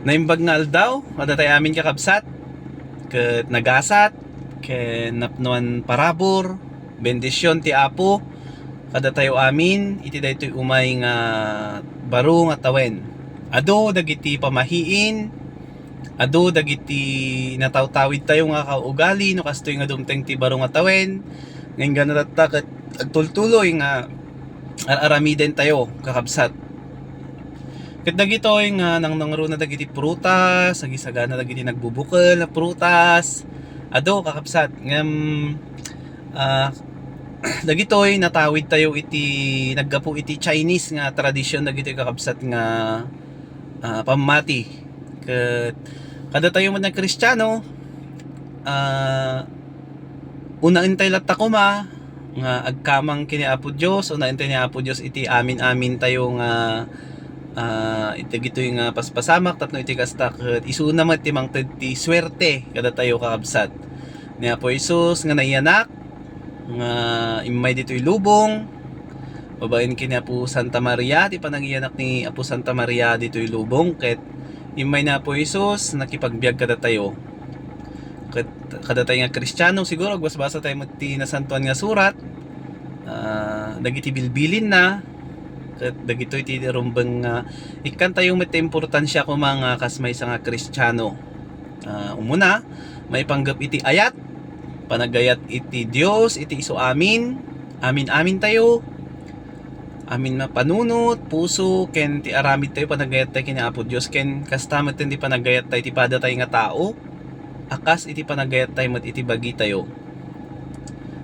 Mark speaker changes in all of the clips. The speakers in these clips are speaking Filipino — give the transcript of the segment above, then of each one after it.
Speaker 1: Naimbag nga aldaw, madatay amin kakabsat, ket nagasat, ken napnuan parabor, bendisyon ti Apo, kada tayo amin, iti daytoy umay nga baro nga tawen. Ado dagiti pamahiin, ado dagiti natawtawid tayo nga kaugali, no kastoy nga dumteng ti baro nga tawen, ngayon ganata ket agtultuloy nga aramiden tayo kakabsat. Ket dagitoy nga nangnangro na dagiti prutas, sagisagana dagiti nagbubukal na prutas. Ado kakabsat ngem dagitoy natawid tayo iti naggapu iti Chinese nga tradisyon dagitoy kakabsat nga pamati. Ket kada tayo man Kristiyano, unaen tayo latakuma nga agkamang kini Apo Dios, unaen tayo ni Apo Dios iti amin tayo nga iti gitoy nga paspasamak tapno iti kastak isuna man ti mangted ti swerte kada tayo kakabsat ni Apo Hesus nga naiyanak nga immay ditoy lubong babaen kini Apo Santa Maria ti panangiyanak ni Apo Santa Maria ditoy lubong ket immay na Apo Hesus nakipagbiag kada tayo ket kada tayo nga Kristiyano siguro agbasa tayo ti nasantuan nga surat dagiti bilbilin na ket dagitoy ti rumbeng ikan tayo met importansya ko mga kasmay sa nga Kristiyano. Umuna maipanggap iti ayat panagayat iti Dios iti isu amin amin tayo amin na panunot puso ken ti aramid tayo panagayat tayo kini Apo Dios ken kastamet ti panagayat tayo ti pada tayo nga tao akas iti panagayat tayo met iti bagi tayo.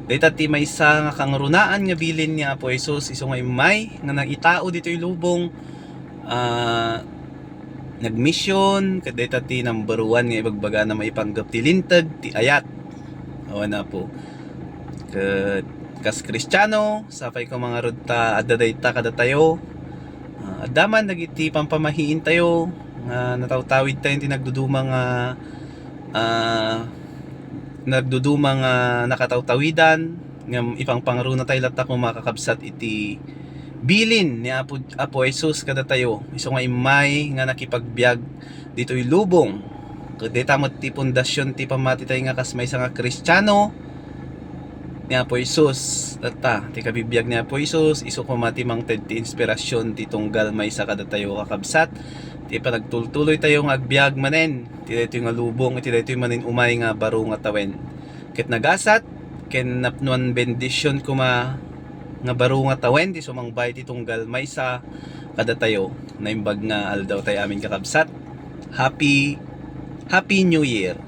Speaker 1: Dita ti maysa nga kangrunaan nga bilin ni Apo Hesus isu nga immay nga nagitao ditoy lubong nagmission ket dita ti number 1 nga ibagbaga na maipanggap ti linteg ti ayat. Awan na po. Ket kas Kristiyano sapay ko mga rudta adda dayta kada tayo addaman dagiti pampamahiin tayo nga natawtawid tayo ti nagdudumang nagdudumang nakatawtawidan ngam ipang pangaro na tayo latak kung makakabsat iti bilin ni Apo Hesus kada tayo isu nga immay nga nakipagbiag ditoy lubong ket dita met ti pundasyon ti pamati tayo nga kasmay sa nga Kristiyano ni Apo Hesus data ti kabibiyag ni Apo Hesus isu ko mati mangted ti inspirasyon ti tunggal maysa kada tayo kakabsat ti panagtultuloy tayo nga agbiag manen ti daytoy nga lubong iti daytoy manen umay nga baro nga tawen ket nagasat ken napnuan bendisyon kuma nga baro nga tawen ti sumangbay ti tunggal maysa kada tayo naimbag nga aldaw tayo amin kakabsat. Happy New Year.